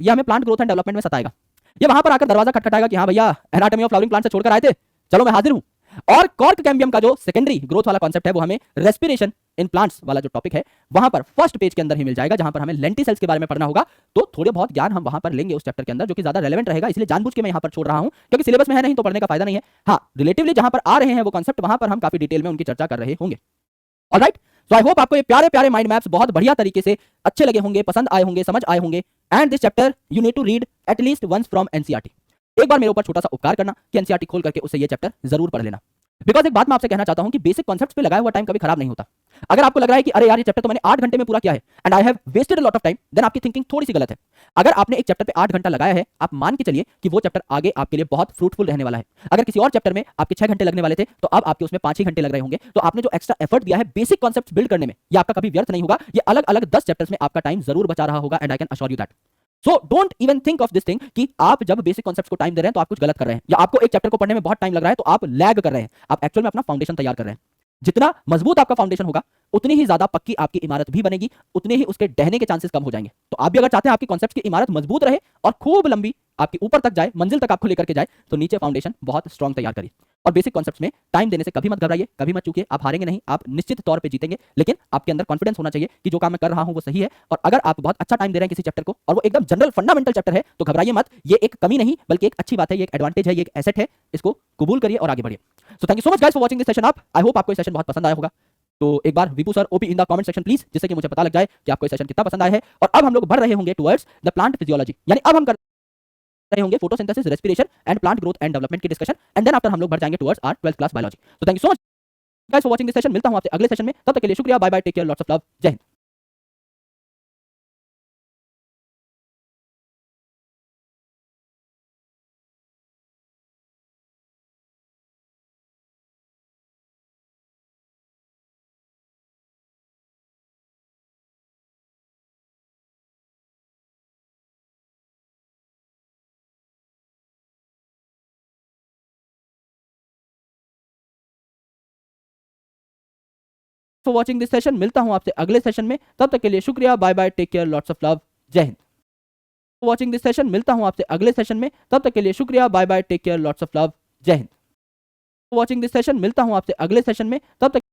ये हमें plant growth and development में सताएगा। ये वहां पर आकर दरवाजा खटखटाएगा कि हाँ भैया एनाटॉमी ऑफ फ्लावरिंग प्लांट से छोड़कर आए थे, चलो मैं हाजिर हूं। और कॉर्क कैम्बियम का जो सेकेंडरी ग्रोथ वाला कॉन्सेप्ट है वो हमें रेस्पिरेशन इन प्लांट्स वाला जो टॉपिक है वहां पर फर्स्ट पेज के अंदर ही मिल जाएगा, जहां पर हमें लेंटिसेल्स के बारे में पढ़ना होगा। तो थोड़े बहुत ज्ञान हम वहां पर लेंगे उस चैप्टर के अंदर, जो कि ज्यादा रेलेवेंट रहेगा, इसलिए जानबूझ के मैं यहां पर छोड़ रहा हूं, क्योंकि सिलेबस में है नहीं तो पढ़ने का फायदा नहीं है। हाँ, रिलेटिवली जहां पर आ रहे हैं वो कॉन्सेप्ट वहां पर हम काफी डिटेल में उनकी चर्चा कर रहे होंगे। ऑलराइट, सो आई होप आपको ये प्यारे प्यारे माइंड मैप्स बहुत बढ़िया तरीके से अच्छे लगे होंगे, पसंद आए होंगे, समझ आए होंगे। And this chapter you need to read at least once from NCERT. एक बार मेरे ऊपर छोटा सा उपकार करना कि एनसीईआरटी खोल करके उससे ये चैप्टर जरूर पढ़ लेना। बिकॉज एक बात मैं आपसे कहना चाहता हूं कि बेसिक कॉन्सेप्ट्स पे लगाया हुआ टाइम कभी खराब नहीं होता। अगर आपको लग रहा है कि अरे यार ये चैप्टर तो मैंने 8 घंटे में पूरा किया है and I have wasted a lot of time, then आपकी थिंकिंग थोड़ी सी गलत है। अगर आपने एक चैप्टर पे 8 घंटा लगाया है, आप मान के चलिए कि वो चैप्टर आगे आपके लिए बहुत फ्रूटफुल रहने वाला है। अगर किसी और चैप्टर में आपके 6 घंटे लगने वाले थे तो अब आपके उसमें 5 ही घंटे लग रहे होंगे। तो आपने जो एक्स्ट्रा एफर्ट दिया है बेसिक कॉन्सेप्ट्स बिल्ड करने में, ये आपका कभी व्यर्थ नहीं होगा। ये अलग अलग 10 चैप्टर्स में आपका टाइम जरूर बचा रहा होगा, and I can assure you that. So don't even think of this thing कि आप जब बेसिक कॉन्सेप्ट्स को टाइम दे रहे हैं तो आप कुछ गलत कर रहे हैं, या आपको एक चैप्टर को पढ़ने में बहुत टाइम लग रहा है तो आप लैग कर रहे हैं। आप एक्चुअल में अपना फाउंडेशन तैयार कर रहे हैं। जितना मजबूत आपका फाउंडेशन होगा उतनी ही ज्यादा पक्की आपकी इमारत भी बनेगी, उतने ही उसके डहने के चांसेस कम हो जाएंगे। तो आप भी अगर चाहते हैं आपकी कॉन्सेप्ट्स की इमारत मजबूत रहे और खूब लंबी आपकी ऊपर तक जाए, मंजिल तक आपको लेकर के जाए, तो नीचे फाउंडेशन बहुत स्ट्रांग तैयार करिए। और बेसिक कॉन्सेप्ट्स में टाइम देने से कभी मत घबराइए, कभी मत चूकिए। आप हारेंगे नहीं, आप निश्चित तौर पे जीतेंगे, लेकिन आपके अंदर कॉन्फिडेंस होना चाहिए कि जो काम मैं कर रहा हूं वो सही है। और अगर आप बहुत अच्छा टाइम दे रहे हैं किसी चैप्टर को और वो एकदम जनरल फंडामेंटल चैप्टर है तो घबराइए मत। ये एक कमी नहीं बल्कि एक अच्छी बात है, ये एक एडवांटेज है, ये एक एसेट है। इसको कबूल करिए और आगे बढ़िए। So thank you so much guys for watching this session up. I hope आपको ये सेशन बहुत पसंद आया होगा। तो एक बार Vipu sir OP in the comment section please, जिससे कि मुझे पता लग जाए कि आपको ये सेशन कितना पसंद आया है। और अब हम लोग बढ़ रहे होंगे टुवर्ड्स द प्लांट फिजियोलॉजी, यानी अब हम कर रहे होंगे photosynthesis, respiration and plant growth and development की डिस्कशन, एंड देन आफ्टर हम लोग बढ़ जाएंगे towards our 12th class biology. तो thank you so much guys for watching this session. मिलता हूं आपसे अगले सेशन में, तब तक के लिए शुक्रिया, bye bye, take care, lots of love, जय Hind. For watching this session, मिलता हूं आपसे अगले सेशन में, तब तक के लिए शुक्रिया, bye bye, take care, lots of love, जय हिंद। वाचिंग दिस सेशन, मिलता हूं आपसे अगले सेशन में, तब तक के लिए शुक्रिया, bye bye, take care, lots of love, जय हिंद। वाचिंग दिस सेशन, मिलता हूं आपसे अगले सेशन में, तब तक